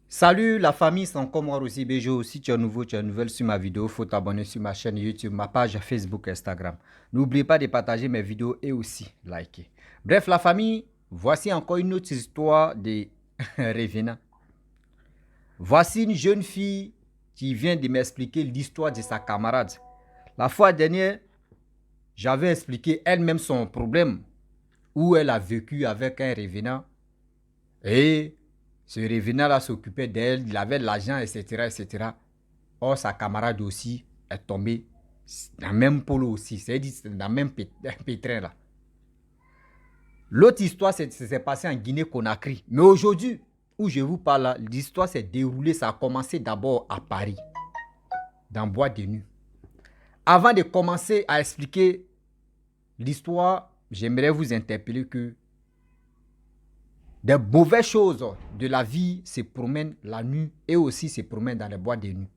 Salut la famille, c'est encore moi aussi Béjo. Si tu es nouveau, tu es nouvelle sur ma vidéo, faut t'abonner sur ma chaîne YouTube, ma page Facebook, Instagram. N'oublie pas de partager mes vidéos et aussi liker. Bref, la famille, voici encore une autre histoire de Revena. Voici une jeune fille qui vient de m'expliquer l'histoire de sa camarade. La fois dernière, j'avais expliqué elle-même son problème où elle a vécu avec un revenant et ce revenant-là s'occupait d'elle, il avait de l'argent, etc., etc. Or, sa camarade aussi est tombée dans le même polo aussi, c'est-à-dire dans le même pétrin là. L'autre histoire, s'est passé en Guinée-Conakry. Mais aujourd'hui, où je vous parle, l'histoire s'est déroulée, ça a commencé d'abord à Paris, dans Bois de Nuit. Avant de commencer à expliquer l'histoire, j'aimerais vous interpeller que des mauvaises choses de la vie se promènent la nuit et aussi se promènent dans les bois de nuit.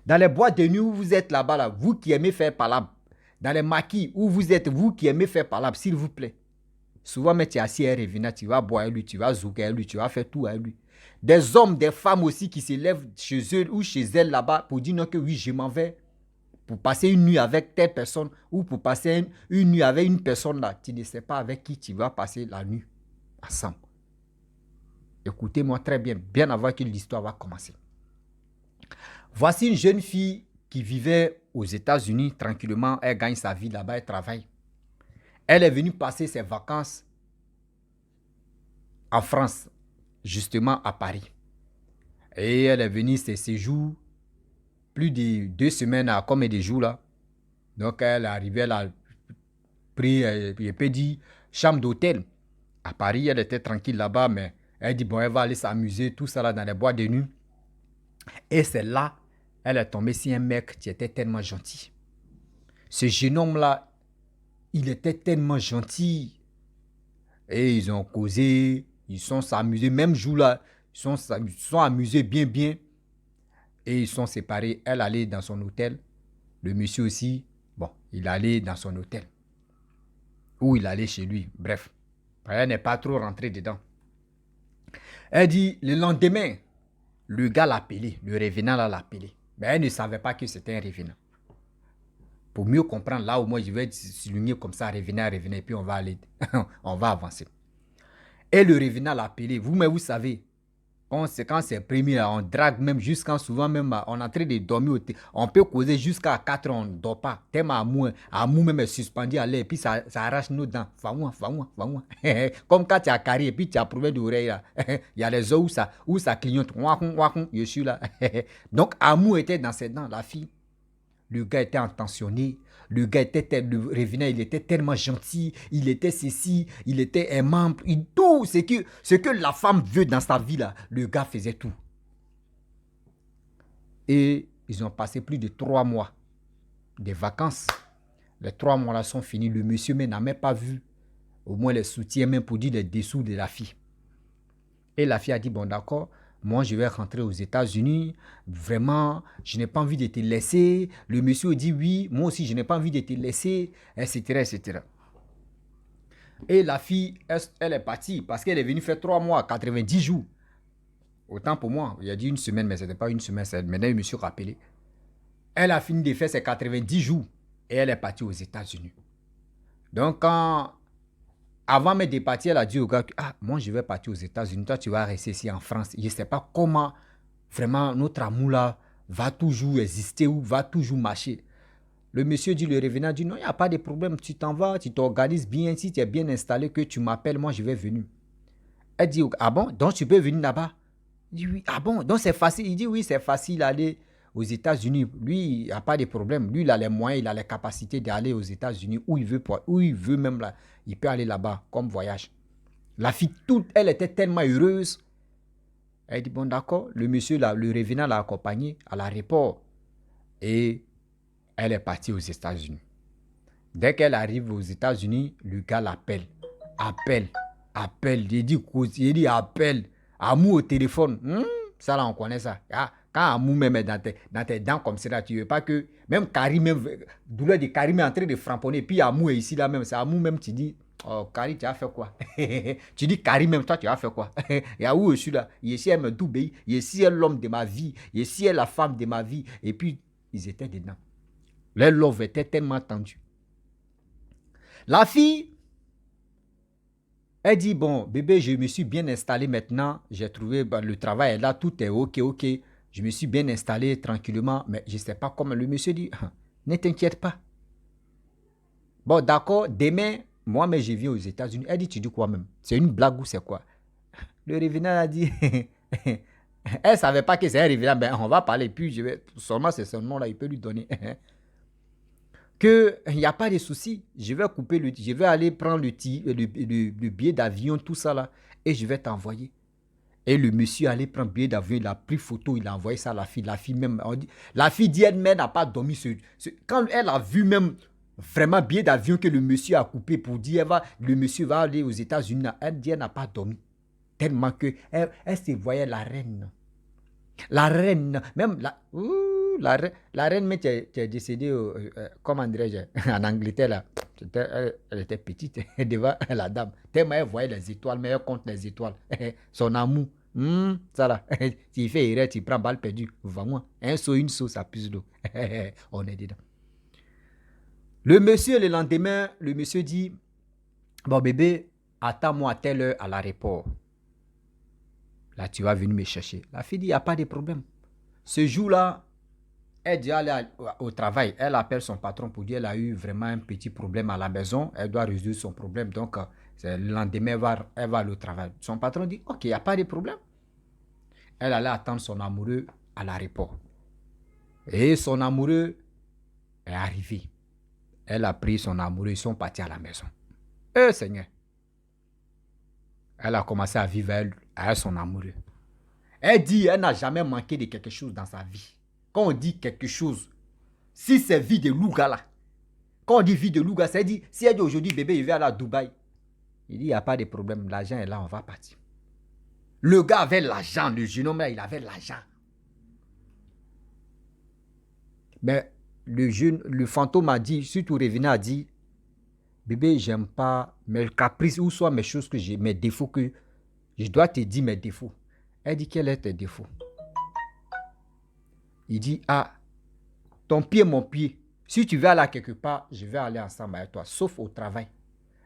Dans les bois de nuit où vous êtes là-bas, là, vous qui aimez faire palabre, dans les maquis où vous êtes, vous qui aimez faire palabre, s'il vous plaît. Souvent, mais tu es assis à revenir, tu vas boire avec lui, tu vas zouker avec lui, tu vas faire tout avec lui. Des hommes, des femmes aussi qui se lèvent chez eux ou chez elles là-bas pour dire non que oui, je m'en vais pour passer une nuit avec telle personne ou pour passer une nuit avec une personne là. Tu ne sais pas avec qui tu vas passer la nuit ensemble. Écoutez-moi très bien, bien avant que l'histoire va commencer. Voici une jeune fille qui vivait aux États-Unis tranquillement. Elle gagne sa vie là-bas, elle travaille. Elle est venue passer ses vacances en France, justement à Paris. Et elle est venue ses séjours, plus de 2 semaines à comme des jours là. Donc elle est arrivée, elle a pris, je peux dire, chambre d'hôtel. À Paris, elle était tranquille là-bas, mais elle dit, bon, elle va aller s'amuser, tout ça là dans les bois de nuit. Et c'est là, elle est tombée sur un mec qui était tellement gentil. Ce jeune homme-là, il était tellement gentil. Et ils ont causé, ils sont s'amusés. Même jour-là, ils sont amusés bien, bien. Et ils sont séparés. Elle allait dans son hôtel. Le monsieur aussi, bon, il allait dans son hôtel. Ou il allait chez lui. Bref, elle n'est pas trop rentrée dedans. Elle dit, le lendemain, le gars l'a appelé. Le revenant l'a appelé. Mais elle ne savait pas que c'était un revenant. Pour mieux comprendre, là où moi je vais souligner comme ça, revenant, et puis on va aller, on va avancer. Et le revenant l'a appelé. Vous, mais vous savez, quand c'est premier, on drague même jusqu'à souvent même, on est en train de dormir. On peut causer jusqu'à 4 heures, on ne dort pas. Tellement amour même est suspendu à l'air, et puis ça arrache nos dents. Faouin. Comme quand tu as carré, et puis tu as prouvé d'oreille là. Il y a les os où ça clignote. Je suis là. Donc, amour était dans ses dents, la fille. Le gars était intentionné. Le gars était, le revenant, il était tellement gentil. Il était ceci, il était aimant. Tout ce que la femme veut dans sa vie, là, le gars faisait tout. Et ils ont passé plus de 3 mois de vacances. Les 3 mois là sont finis. Le monsieur n'a même pas vu au moins les soutiens même pour dire les dessous de la fille. Et la fille a dit, bon d'accord, moi je vais rentrer aux États-Unis, vraiment, je n'ai pas envie de te laisser. Le monsieur dit oui, moi aussi je n'ai pas envie de te laisser, etc. etc. Et la fille, elle est partie parce qu'elle est venue faire 3 mois, 90 jours. Autant pour moi, il a dit une semaine, mais ce n'était pas une semaine, maintenant le monsieur rappelé. Elle a fini de faire ses 90 jours et elle est partie aux États-Unis. Donc quand avant même de partir, elle a dit au gars, ah, moi je vais partir aux États-Unis, toi tu vas rester ici en France. Je ne sais pas comment vraiment notre amour là va toujours exister ou va toujours marcher. Le monsieur dit, le revenant dit, non, il n'y a pas de problème, tu t'en vas, tu t'organises bien, si tu es bien installé, que tu m'appelles, moi je vais venir. Elle dit, ah bon, donc tu peux venir là-bas? Il dit, oui, ah bon, donc c'est facile. Il dit, oui, c'est facile d'aller aux États-Unis. Lui, il n'y a pas de problème. Lui, il a les moyens, il a les capacités d'aller aux États-Unis où il veut même là. Il peut aller là-bas comme voyage. La fille, toute, elle était tellement heureuse. Elle dit, bon, d'accord. Le monsieur, là, le revenant l'a accompagné à l'aéroport. Et elle est partie aux États-Unis. Dès qu'elle arrive aux États-Unis, le gars l'appelle. Appelle. Il dit, appelle. Amour au téléphone. Ça, là, on connaît ça. Ah, quand Amour même est dans tes dents comme ça, tu ne veux pas que... Même Karim, même douleur de Karim est en train de framponner. Puis Amour est ici, là même. C'est Amour même, tu dis... Oh, Kari, tu as fait quoi? Tu dis Kari, même toi, tu as fait quoi? Et à où je suis là? Ici, elle me doubille. Ici, est l'homme de ma vie. Ici, est la femme de ma vie. Et puis, ils étaient dedans. Leur love était tellement tendu. La fille, elle dit, bon, bébé, je me suis bien installé maintenant. J'ai trouvé le travail est là, tout est ok, ok. Je me suis bien installé tranquillement. Mais je ne sais pas comment. Le monsieur dit, ne t'inquiète pas. Bon, d'accord, demain, moi, mais je viens aux États-Unis. Elle dit, tu dis quoi même? C'est une blague ou c'est quoi? Le revenant a dit, elle ne savait pas que c'est un revenant. Ben, on va parler. Puis, seulement c'est son nom-là, il peut lui donner. Qu'il n'y a pas de souci. Je vais couper je vais aller prendre le billet d'avion, tout ça là, et je vais t'envoyer. Et le monsieur allait prendre le billet d'avion, il a pris photo, il a envoyé ça à la fille. La fille même, la fille dit elle-même n'a pas dormi. Quand elle a vu même vraiment billet d'avion que le monsieur a coupé pour dire le monsieur va aller aux États-Unis, elle dit elle n'a pas dormi. Tellement que elle se voyait la reine. La reine, même la reine, mais qui est décédée, comment dirais-je, en Angleterre, là. Elle était petite devant la dame. Tellement elle voyait les étoiles, mais elle compte les étoiles. Son amour, ça là, tu fais erreur, tu prends balle perdue. Va-moi, un saut, une sauce, ça puse l'eau. On est dedans. Le monsieur, le lendemain, le monsieur dit, bon bébé, attends-moi à telle heure à l'aéroport. Là, tu vas venir me chercher. La fille dit, il n'y a pas de problème. Ce jour-là, elle dit aller au travail. Elle appelle son patron pour dire qu'elle a eu vraiment un petit problème à la maison. Elle doit résoudre son problème. Donc, le lendemain, elle va aller au travail. Son patron dit, ok, il n'y a pas de problème. Elle allait attendre son amoureux à l'aéroport. Et son amoureux est arrivé. Elle a pris son amoureux, ils sont partis à la maison. Seigneur. Elle a commencé à vivre avec son amoureux. Elle dit elle n'a jamais manqué de quelque chose dans sa vie. Quand on dit quelque chose, si c'est vie de Louga là, quand on dit vie de Louga, ça dit, si elle dit aujourd'hui bébé, il va aller à Dubaï, il dit il n'y a pas de problème, l'argent est là, on va partir. Le gars avait l'argent, le jeune homme là, il avait l'argent. Mais le fantôme a dit, surtout Revenant a dit, bébé, j'aime pas mes caprices ou soit mes choses que j'ai, mes défauts que je dois te dire mes défauts. Elle dit, quels sont tes défauts? Il dit, ton pied, mon pied. Si tu veux aller quelque part, je vais aller ensemble avec toi, sauf au travail.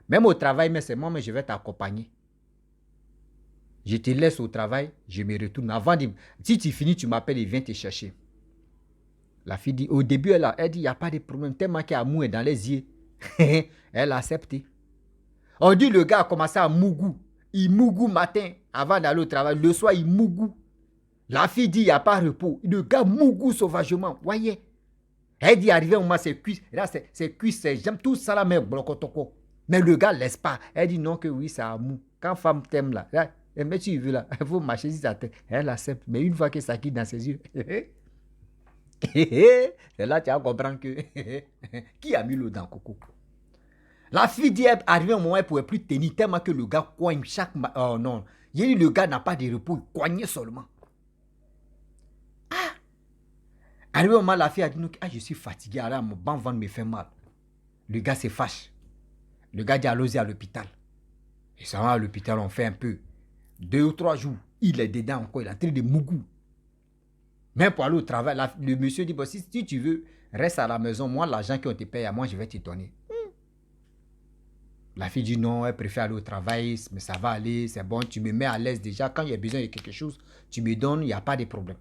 Même au travail, mais c'est moi, mais je vais t'accompagner. Je te laisse au travail, je me retourne. Si tu finis, tu m'appelles et viens te chercher. La fille dit, au début, elle dit, il n'y a pas de problème. Tellement qu'amour est dans les yeux. Elle a accepté. On dit, le gars a commencé à mougou. Il mougou matin avant d'aller au travail. Le soir, il mougou. La fille dit, il n'y a pas de repos. Le gars mougou sauvagement. Voyez. Elle dit, arrivé au moment, ses cuisses, là, ses cuisses, ses jambes, tout ça là, mais blocotoko. Mais le gars laisse pas. Elle dit, non, que oui, c'est amour. Quand femme t'aime là, mais tu veux là, il faut marcher sur sa tête. Elle accepte. Mais une fois que ça quitte dans ses yeux, c'est là que tu vas comprendre que qui a mis l'eau dans le coco. La fille dit, elle arrive au moment où elle ne pouvait plus tenir tellement que le gars coigne chaque... Oh non. Il dit, le gars n'a pas de repos, il coignait seulement. Arrivé au moment, la fille a dit, je suis fatigué, alors mon ventre me fait mal. Le gars se fâche. Le gars dit, allons-y à l'hôpital. Et ça va à l'hôpital, on fait un peu. 2 ou 3 jours, il est dedans encore, il est en train de mougou. Même pour aller au travail, le monsieur dit, bon, si tu veux, reste à la maison, moi, l'argent qu'on te paye à moi, je vais te donner. La fille dit non, elle préfère aller au travail, mais ça va aller, c'est bon, tu me mets à l'aise déjà. Quand il y a besoin de quelque chose, tu me donnes, il n'y a pas de problème.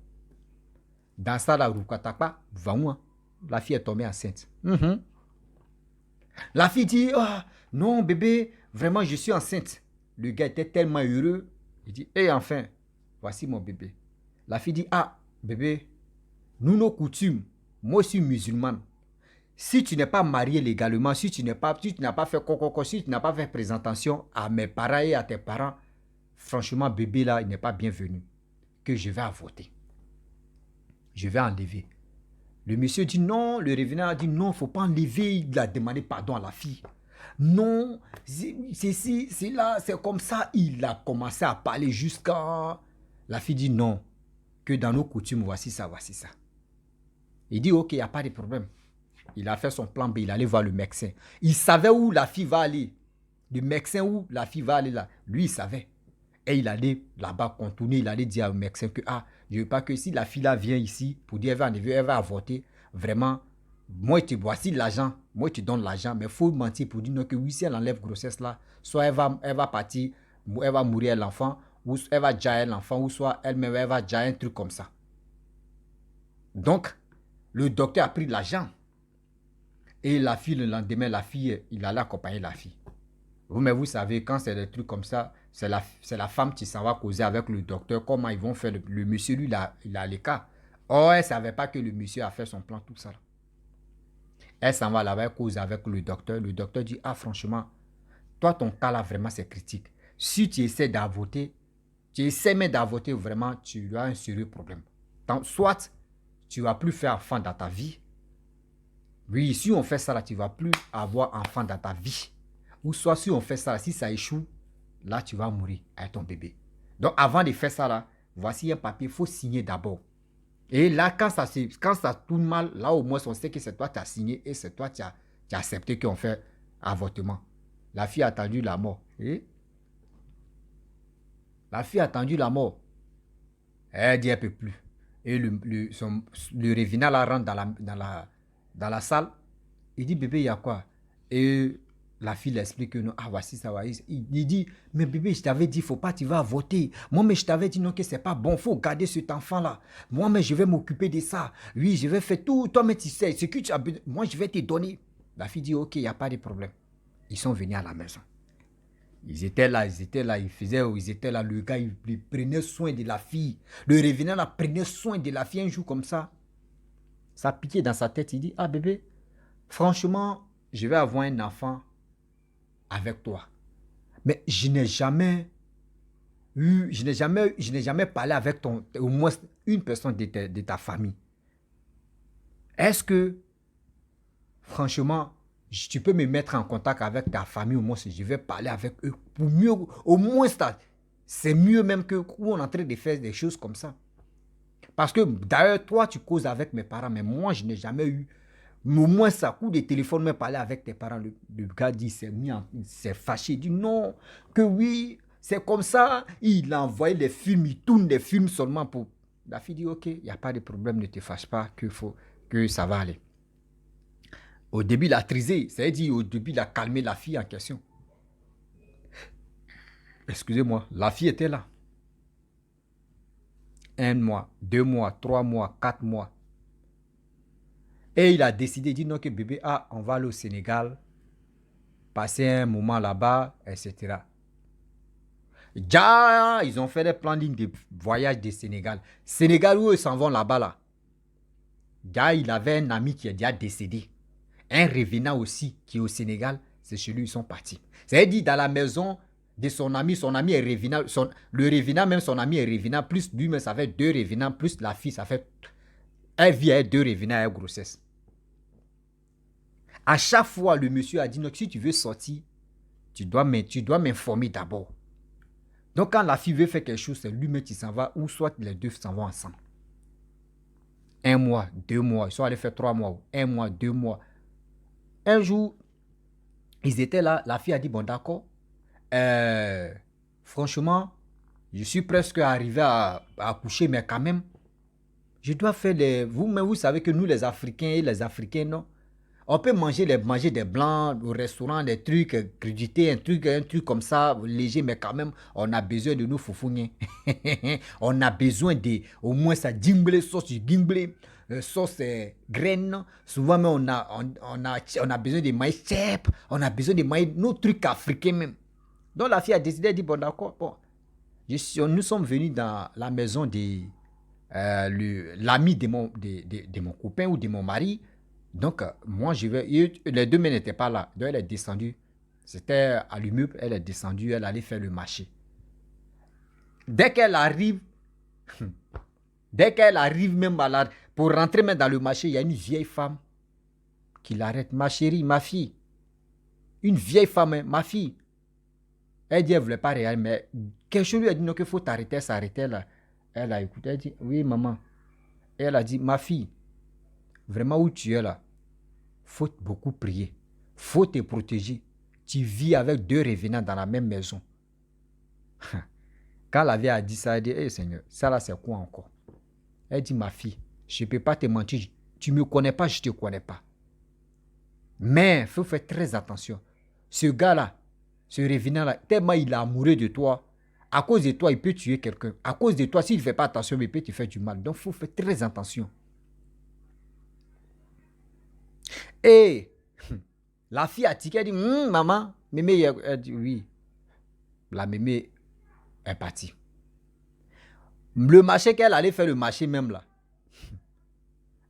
Dans ça, la Rukatakpa, va-moi. La fille est tombée enceinte. La fille dit, non, bébé, vraiment, je suis enceinte. Le gars était tellement heureux. Il dit, enfin, voici mon bébé. La fille dit, bébé, nous, nos coutumes, moi, je suis musulmane. Si tu n'es pas marié légalement, si tu n'as pas fait coco, si tu n'as pas fait présentation à mes parents et à tes parents, franchement, bébé là, il n'est pas bienvenu. Que je vais avorter. Je vais enlever. Le monsieur dit non, le revenant a dit non, il ne faut pas enlever. Il a demandé pardon à la fille. Non, c'est là, c'est comme ça. Il a commencé à parler jusqu'à... La fille dit non, que dans nos coutumes, voici ça, voici ça. Il dit ok, il n'y a pas de problème. Il a fait son plan B, il allait voir le médecin. Il savait où la fille va aller. Le médecin où la fille va aller là, lui, il savait. Et il allait là-bas contourner, il allait dire au médecin que, ah, je ne veux pas que si la fille là vient ici pour dire elle va avorter, vraiment, moi, voici l'argent, moi, tu donnes l'argent, mais il faut mentir pour dire non, que oui, si elle enlève grossesse là, soit elle va partir, elle va mourir l'enfant, ou elle va jaillir l'enfant, ou soit elle-même, elle va jaillir un truc comme ça. Donc, le docteur a pris l'argent. Et la fille, le lendemain, la fille, il allait accompagner la fille. Mais vous savez, quand c'est des trucs comme ça, c'est la femme qui s'en va causer avec le docteur. Comment ils vont faire le monsieur, lui, il a les cas. Oh, elle ne savait pas que le monsieur a fait son plan, tout ça. Elle s'en va là-bas, elle cause avec le docteur. Le docteur dit, ah, franchement, toi, ton cas là, vraiment, c'est critique. Si tu essaies d'avorter, vraiment, tu as un sérieux problème. Donc, soit tu ne vas plus faire enfant dans ta vie. Oui, si on fait ça là, tu ne vas plus avoir enfant dans ta vie. Ou soit si on fait ça là, si ça échoue, là, tu vas mourir avec ton bébé. Donc, avant de faire ça là, voici un papier, il faut signer d'abord. Et là, quand ça tourne mal, là, au moins, on sait que c'est toi qui as signé et c'est toi qui as accepté qu'on fait avortement. La fille a attendu la mort. Et la fille a attendu la mort. Elle dit, elle ne peut plus. Et le revenant là rentre dans la salle. Il dit, bébé, il y a quoi? Et la fille l'explique que non, ah, voici ça. Il dit, mais bébé, je t'avais dit, il ne faut pas, tu vas avorter. Moi, mais je t'avais dit non, que ce n'est pas bon, il faut garder cet enfant-là. Moi, mais je vais m'occuper de ça. Oui, je vais faire tout. Toi, mais tu sais, ce que tu as besoin, moi, je vais te donner. La fille dit, ok, il n'y a pas de problème. Ils sont venus à la maison. Ils étaient là, ils étaient là. Le gars, il prenait soin de la fille. Le revenant là prenait soin de la fille un jour comme ça. Ça piquait dans sa tête. Il dit, ah bébé, franchement, je vais avoir un enfant avec toi. Mais je n'ai jamais parlé avec au moins une personne de ta famille. Est-ce que, franchement, tu peux me mettre en contact avec ta famille, au moins si je vais parler avec eux pour mieux, au moins ça, c'est mieux même que où on est en train de faire des choses comme ça. Parce que d'ailleurs, toi, tu causes avec mes parents, mais moi, je n'ai jamais eu, au moins ça, coup de téléphone, me parler avec tes parents. Le gars dit, il s'est fâché, il dit non, que oui, c'est comme ça. Il a envoyé les films, il tourne des films seulement pour... La fille dit, ok, il n'y a pas de problème, ne te fâche pas, que ça va aller. Au début, il a trisé, c'est-à-dire au début, il a calmé la fille en question. Excusez-moi, la fille était là. 1 mois, 2 mois, 3 mois, 4 mois. Et il a décidé, il dit non, que bébé, ah, on va aller au Sénégal, passer un moment là-bas, etc. Déjà, ils ont fait des plans de voyage du Sénégal. Sénégal, où ils s'en vont là-bas, là. Déjà, il avait un ami qui est déjà décédé. Un revenant aussi qui est au Sénégal, c'est chez lui, ils sont partis. C'est-à-dire, dans la maison de son ami est revenant, le revenant, même son ami est revenant, plus lui-même, ça fait 2 revenants, plus la fille, ça fait... Elle vit avec 2 revenants à grossesse. À chaque fois, le monsieur a dit, non, si tu veux sortir, tu dois m'informer d'abord. Donc, quand la fille veut faire quelque chose, c'est lui-même qui s'en va, ou soit les deux s'en vont ensemble. 1 mois, 2 mois, ils sont allés faire 3 mois, 1 mois, 2 mois. Un jour, ils étaient là, la fille a dit, bon d'accord, franchement, je suis presque arrivé à accoucher, mais quand même, je dois faire mais vous savez que nous, les Africains et les Africains, non, on peut manger des blancs au restaurant, des trucs crédités, un truc comme ça, léger, mais quand même, on a besoin de nous foufouner. On a besoin de, au moins, ça dimblé, sauce dimblé, sauce graines. Souvent, même, on a besoin de maïs cèpe, on a besoin de maïs, nos trucs africains même. Donc, la fille a décidé, elle dit, bon, d'accord, bon. Nous sommes venus dans la maison de l'ami de mon copain ou de mon mari. Donc, moi, les deux mais n'étaient pas là. Donc, elle est descendue. C'était à l'immeuble. Elle est descendue. Elle allait faire le marché. Dès qu'elle arrive même pour rentrer même dans le marché, il y a une vieille femme qui l'arrête. Ma chérie, ma fille. Une vieille femme, ma fille. Elle dit, elle ne voulait pas réagir, mais quelque chose lui a dit, non, qu'il faut t'arrêter, s'arrêter là. Elle a écouté, elle dit, oui, maman. Et elle a dit, ma fille, vraiment où tu es là, faut beaucoup prier. Faut te protéger. tu vis avec 2 revenants dans la même maison. Quand la vieille a dit ça, elle dit, hey, Seigneur, ça là, c'est quoi encore? Elle dit, ma fille, je ne peux pas te mentir. Tu ne me connais pas, je ne te connais pas. Mais il faut faire très attention. Ce gars-là, ce revenant-là, tellement il est amoureux de toi, à cause de toi, il peut tuer quelqu'un. À cause de toi, s'il ne fait pas attention, il peut te faire du mal. Donc, il faut faire très attention. Et la fille a tiqué, elle dit, maman, mémé, elle dit, oui. La mémé est partie. Le marché qu'elle allait faire, le marché même là.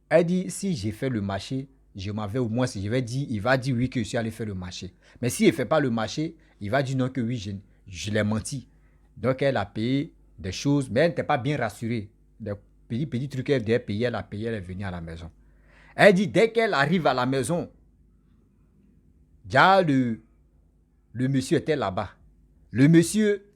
Elle dit, si j'ai fait le marché, je m'en vais au moins, si je vais dire, il va dire oui que je suis allé faire le marché. Mais s'il ne fait pas le marché, il va dire non que oui, je l'ai menti. Donc elle a payé des choses, mais elle n'était pas bien rassurée. Des petits trucs qu'elle devait payer, elle a payé, elle est venue à la maison. Elle dit, dès qu'elle arrive à la maison, déjà le monsieur était là-bas. Le monsieur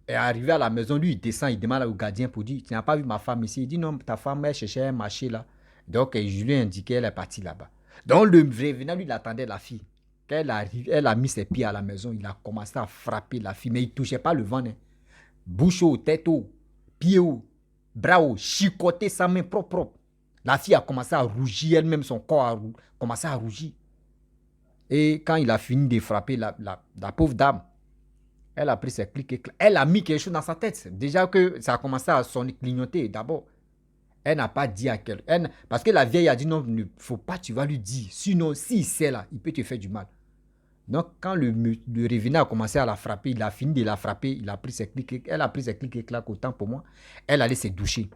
est arrivé à la maison, lui il descend, il demande au gardien pour dire, tu n'as pas vu ma femme ici? Il dit non, ta femme elle cherchait un marché là. Donc je lui ai indiqué, elle est partie là-bas. Donc le revenant, lui il attendait la fille. Quand elle arrive, elle a mis ses pieds à la maison, il a commencé à frapper la fille, mais il ne touchait pas le ventre. Bouche haut, tête haut, pied haut, bras haut, chicoté sa main propre. La fille a commencé à rougir, elle-même son corps a commencé à rougir. Et quand il a fini de frapper la pauvre dame, elle a pris ses clics, elle a mis quelque chose dans sa tête. Déjà que ça a commencé à sonner, clignoter d'abord. Elle n'a pas dit à quelqu'un. Parce que la vieille a dit non, il ne faut pas, tu vas lui dire. Sinon, s'il sait là, il peut te faire du mal. Donc, quand le revenant a commencé à la frapper, il a fini de la frapper, il a pris ses clics, elle a pris ses clics et claques, autant pour moi. Elle allait se doucher.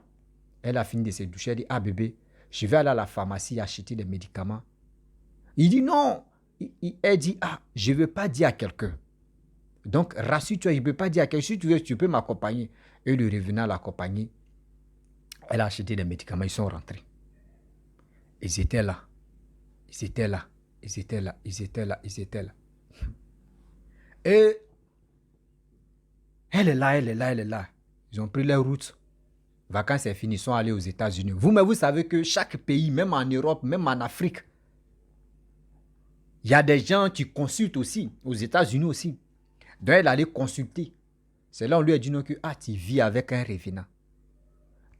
Elle a fini de se doucher, elle dit, ah bébé, je vais aller à la pharmacie acheter des médicaments. Il dit non. Elle dit, ah, je ne veux pas dire à quelqu'un. Donc, rassure-toi, je ne peux pas dire à quelqu'un, si tu veux, tu peux m'accompagner. Et le revenant l'a accompagné. Elle a acheté des médicaments, ils sont rentrés. Ils étaient là. Ils étaient là. Ils étaient là. Ils étaient là. Ils étaient là. Et elle est là, elle est là, elle est là. Ils ont pris leur route. Vacances c'est fini, ils sont allés aux États-Unis. Vous-même, vous savez que chaque pays, même en Europe, même en Afrique, il y a des gens qui consultent aussi, aux États-Unis aussi. Donc elle allait consulter. C'est là on lui a dit non que tu vis avec un revenant.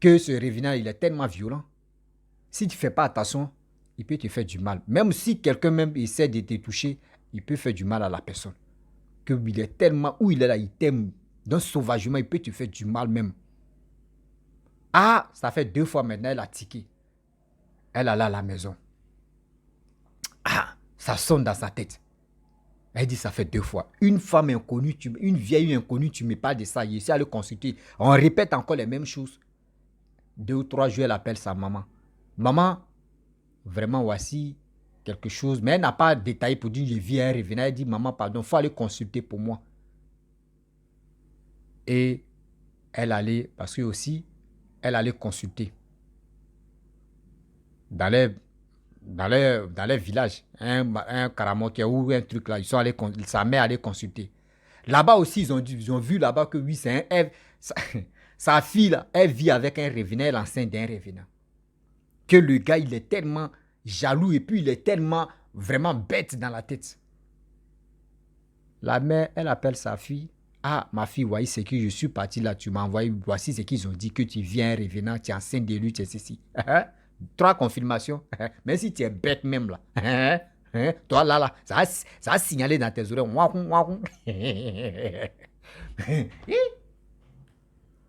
Que ce revenant, il est tellement violent. Si tu ne fais pas attention, il peut te faire du mal. Même si quelqu'un même essaie de te toucher, il peut faire du mal à la personne. Que il est tellement, où il est là, il t'aime. Donc sauvagement, il peut te faire du mal même. Ah, ça fait 2 fois maintenant, elle a tiqué. Elle allait à la maison. Ah, ça sonne dans sa tête. Elle dit, ça fait 2 fois. Une femme inconnue, une vieille inconnue, tu me parles de ça. Je suis allé consulter. On répète encore les mêmes choses. 2 ou 3 jours, elle appelle sa maman. Maman, vraiment, voici quelque chose. Mais elle n'a pas détaillé pour dire, je vis un revenant. Elle dit, maman, pardon, il faut aller consulter pour moi. Et elle allait, parce que aussi, elle allait consulter. Dans les villages, un karamoké ou un truc là, ils sont allés, sa mère allait consulter. Là-bas aussi, ils ont vu là-bas que oui, c'est un... Sa fille, là, elle vit avec un revenant, elle est enceinte d'un revenant. Que le gars, il est tellement jaloux et puis il est tellement vraiment bête dans la tête. La mère, elle appelle sa fille. Ah, ma fille, voici ce que je suis parti là, tu m'as envoyé, voici ce qu'ils ont dit, que tu viens un revenant, tu es enceinte de lui, tu es ceci. 3 confirmations. Mais si tu es bête même là, toi là, ça a signalé dans tes oreilles.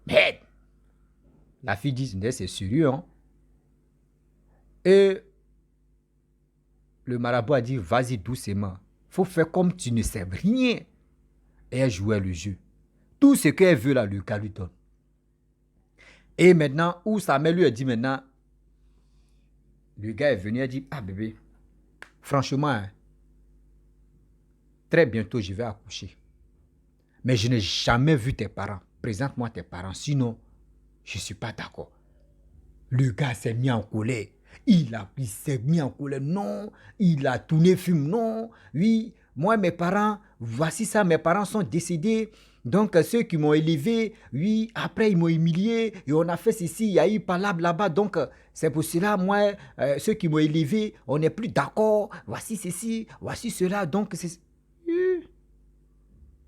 Mais la fille dit, c'est sérieux. Hein? Et le marabout a dit, vas-y doucement. Faut faire comme tu ne sais rien. Et elle jouait le jeu. Tout ce qu'elle veut là, le gars lui donne. Et maintenant, où sa mère lui a dit maintenant, le gars est venu, il a dit, ah bébé, franchement, hein, très bientôt je vais accoucher. Mais je n'ai jamais vu tes parents. Présente-moi tes parents, sinon, je ne suis pas d'accord. Le gars s'est mis en colère. Il s'est mis en colère. Non, il a tourné fume. Non, oui, moi, mes parents, voici ça, mes parents sont décédés. Donc, ceux qui m'ont élevé, oui, après, ils m'ont humilié. Et on a fait ceci, il y a eu palabre là-bas. Donc, c'est pour cela, moi, ceux qui m'ont élevé, on n'est plus d'accord. Voici ceci, voici cela. Donc, c'est...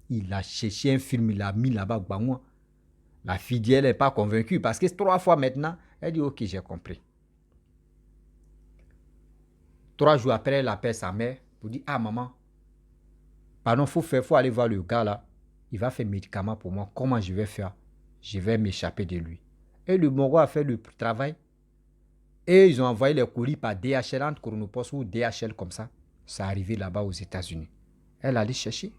Il a cherché un film, il l'a mis là-bas. Bangouin. La fille dit, elle n'est pas convaincue parce que 3 fois maintenant, elle dit, ok, j'ai compris. 3 jours après, elle appelle sa mère pour dire, ah maman, pardon, faut aller voir le gars là. Il va faire médicament pour moi. Comment je vais faire? Je vais m'échapper de lui. Et le Mongo a fait le travail. Et ils ont envoyé les colis par DHL entre Chronopost ou DHL comme ça. Ça arrivé là-bas aux États-Unis. Elle allait chercher.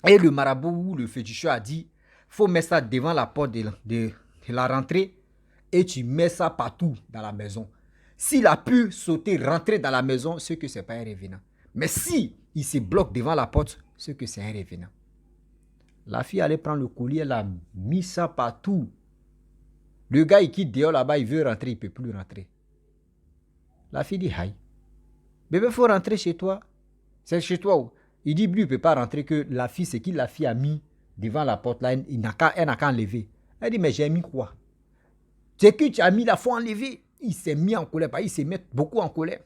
Et le marabout ou le féticheur a dit, faut mettre ça devant la porte de la rentrée et tu mets ça partout dans la maison. S'il a pu sauter, rentrer dans la maison, c'est que ce n'est pas un revenant. Mais si il se bloque devant la porte, c'est que c'est un revenant. La fille allait prendre le colis, elle a mis ça partout. Le gars, il quitte dehors là-bas, il veut rentrer, il ne peut plus rentrer. La fille dit, aïe, bébé, il faut rentrer chez toi. C'est chez toi. Il dit, lui, il ne peut pas rentrer que la fille, c'est qui la fille a mis devant la porte là, elle n'a qu'à enlever. Elle dit, mais j'ai mis quoi? C'est que tu as mis, la faut enlever. Il s'est mis en colère, il s'est mis beaucoup en colère.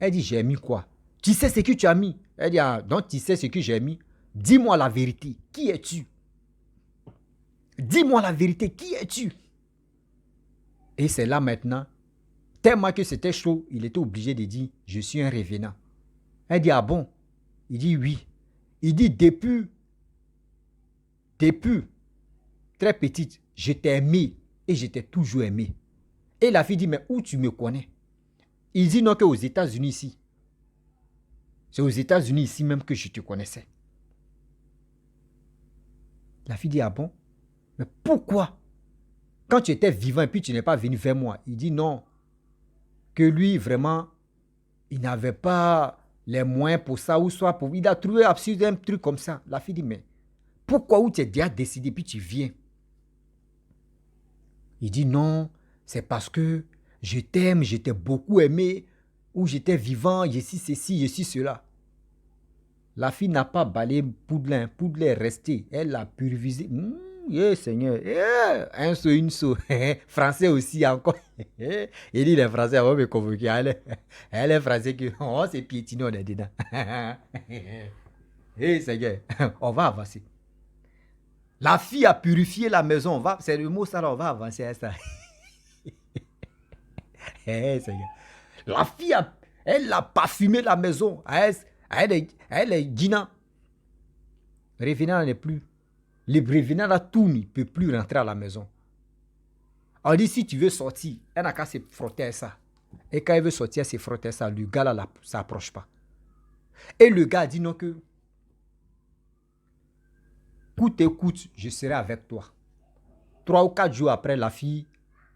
Elle dit, j'ai mis quoi? Tu sais ce que tu as mis? Elle dit, ah, donc tu sais ce que j'ai mis? Dis-moi la vérité. Qui es-tu? Dis-moi la vérité. Qui es-tu? Et c'est là maintenant, tellement que c'était chaud, il était obligé de dire, je suis un revenant. Elle dit, ah bon? Il dit, oui. Il dit, depuis très petite, je t'ai aimé et je t'ai toujours aimé. Et la fille dit, mais où tu me connais? Il dit, non, qu'aux États-Unis ici. C'est aux États-Unis ici même que je te connaissais. La fille dit, ah bon? Mais pourquoi? Quand tu étais vivant et puis tu n'es pas venu vers moi. Il dit non. Que lui, vraiment, il n'avait pas les moyens pour ça ou soit pour... Il a trouvé absolument un truc comme ça. La fille dit, mais pourquoi où tu es déjà décidé puis tu viens? Il dit non, c'est parce que je t'aime, je t'ai beaucoup aimé, ou j'étais vivant, je suis ceci, je suis cela. La fille n'a pas balayé Poudlin. Poudlin est resté. Elle l'a purifié. Seigneur. Un saut, une saut. Français aussi encore. Il dit les Français vont me convoquer. Elle est français que on s'est piétiné, on est dedans. Seigneur, on va avancer. La fille a purifié la maison. C'est le mot ça, là, on va avancer à ça. Seigneur. La fille, elle a parfumé la maison. Elle est Gina. Revenant n'est plus. Le revenant là, tout ne peut plus rentrer à la maison. On dit si tu veux sortir, elle n'a qu'à se frotter à ça. Et quand elle veut sortir, elle se frotter à ça. Le gars là, ça n'approche pas. Et le gars dit non que coûte et coûte, je serai avec toi. 3 ou 4 jours après, la fille,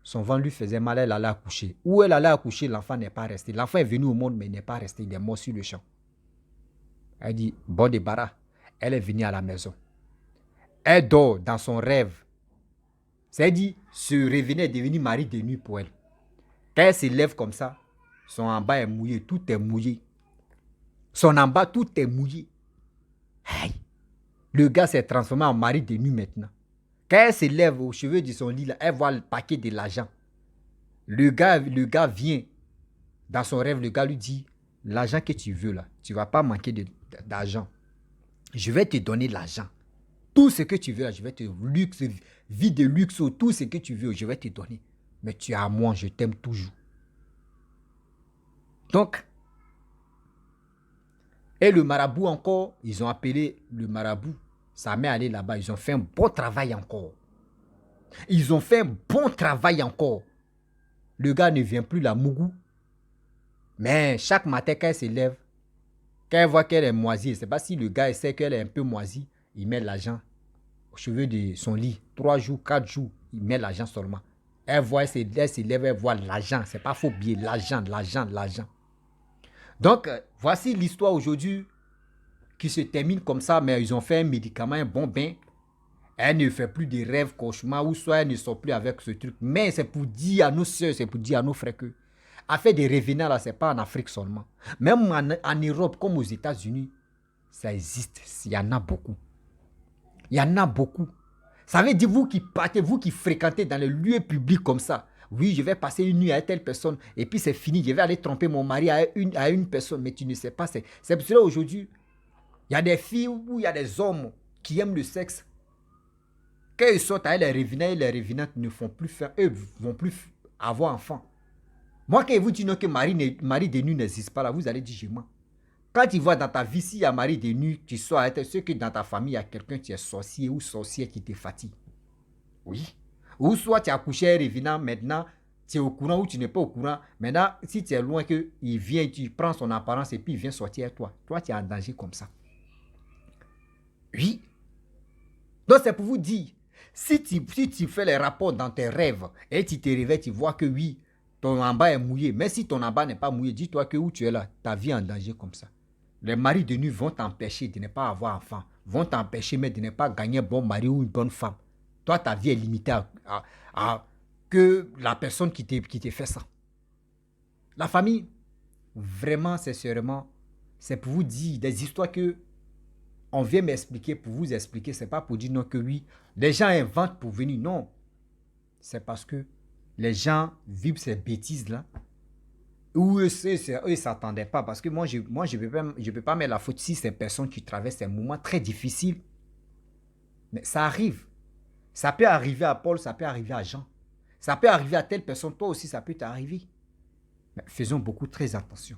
son ventre lui faisait mal, elle allait accoucher. Où elle allait accoucher, l'enfant n'est pas resté. L'enfant est venu au monde, mais il n'est pas resté. Il est mort sur le champ. Elle dit, bon débarras. Elle est venue à la maison. Elle dort dans son rêve. C'est-à-dire, se réveiller est devenu mari de nuit pour elle. Quand elle se lève comme ça, son en bas est mouillé, tout est mouillé. Son en bas, tout est mouillé. Hey. Le gars s'est transformé en mari de nuit maintenant. Quand elle se lève au cheveu de son lit, là, elle voit le paquet de l'argent. Le gars vient dans son rêve, le gars lui dit, l'argent que tu veux là, tu ne vas pas manquer d'argent. Je vais te donner l'argent. Tout ce que tu veux là, je vais te luxe, vie de luxe, tout ce que tu veux, je vais te donner. Mais tu es à moi, je t'aime toujours. Donc, et le marabout encore, ils ont appelé le marabout. Sa mère allait là-bas, ils ont fait un bon travail encore. Ils ont fait un bon travail encore. Le gars ne vient plus la mougou. Mais chaque matin, quand elle se lève, quand elle voit qu'elle est moisie, je ne sais pas si le gars sait qu'elle est un peu moisie, il met l'argent aux cheveux de son lit. 3 jours, 4 jours, il met l'argent seulement. Elle voit, elle se lève, elle voit l'argent. Ce n'est pas faux billet, l'argent. Donc, voici l'histoire aujourd'hui qui se termine comme ça, mais ils ont fait un médicament, un bon bain. Elle ne fait plus de rêves, cauchemars, ou soit elle ne sort plus avec ce truc. Mais c'est pour dire à nos soeurs, c'est pour dire à nos frères que affaire de revenants, là, ce n'est pas en Afrique seulement. Même en Europe, comme aux États-Unis, ça existe. Il y en a beaucoup. Il y en a beaucoup. Ça veut dire, vous qui partez, vous qui fréquentez dans les lieux publics comme ça, oui, je vais passer une nuit à telle personne, et puis c'est fini, je vais aller tromper mon mari à une personne, mais tu ne sais pas. C'est pour cela aujourd'hui, Il y a des filles ou il y a des hommes qui aiment le sexe. Quand ils sortent avec les revenants et les revenantes ne font plus faire, eux vont plus avoir enfant. Moi, quand ils vous disent que mari de nuit n'existe pas là, vous allez dire je mens. Quand tu vois dans ta vie, s'il y a mari de nuit, tu sois avec ceux que dans ta famille, il y a quelqu'un qui est sorcier ou sorcière qui te fatigue. Oui. Ou soit tu as couché un revenant, maintenant, tu es au courant ou tu n'es pas au courant. Maintenant, si tu es loin, qu'il vient, tu prends son apparence et puis il vient sortir avec toi. Toi, tu es en danger comme ça. Oui. Donc, c'est pour vous dire, si tu fais les rapports dans tes rêves et tu te réveilles, tu vois que oui, ton en bas est mouillé. Mais si ton en bas n'est pas mouillé, dis-toi que où tu es là, ta vie est en danger comme ça. Les maris de nuit vont t'empêcher de ne pas avoir enfant, vont t'empêcher mais de ne pas gagner un bon mari ou une bonne femme. Toi, ta vie est limitée à que la personne qui te fait ça. La famille, vraiment, sincèrement, c'est pour vous dire des histoires que on vient m'expliquer pour vous expliquer. C'est pas pour dire non que oui, les gens inventent pour venir. Non, c'est parce que les gens vivent ces bêtises-là. Ou eux, ne s'attendaient pas. Parce que moi, je ne peux pas mettre la faute si ces personnes qui traversent des moments très difficiles. Mais ça arrive. Ça peut arriver à Paul, ça peut arriver à Jean. Ça peut arriver à telle personne. Toi aussi, ça peut t'arriver. Mais faisons beaucoup très attention.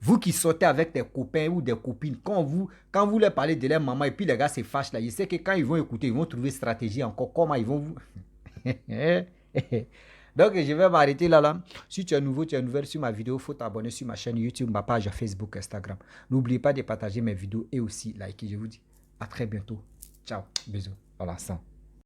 Vous qui sortez avec des copains ou des copines, quand vous leur parlez de leur maman et puis les gars se fâchent là, je sais que quand ils vont écouter, ils vont trouver stratégie encore. Comment ils vont vous... Donc, je vais m'arrêter là. Si tu es nouveau, tu es nouvelle sur ma vidéo, il faut t'abonner sur ma chaîne YouTube, ma page Facebook, Instagram. N'oubliez pas de partager mes vidéos et aussi liker. Je vous dis à très bientôt. Ciao. Bisous. Voilà, ça.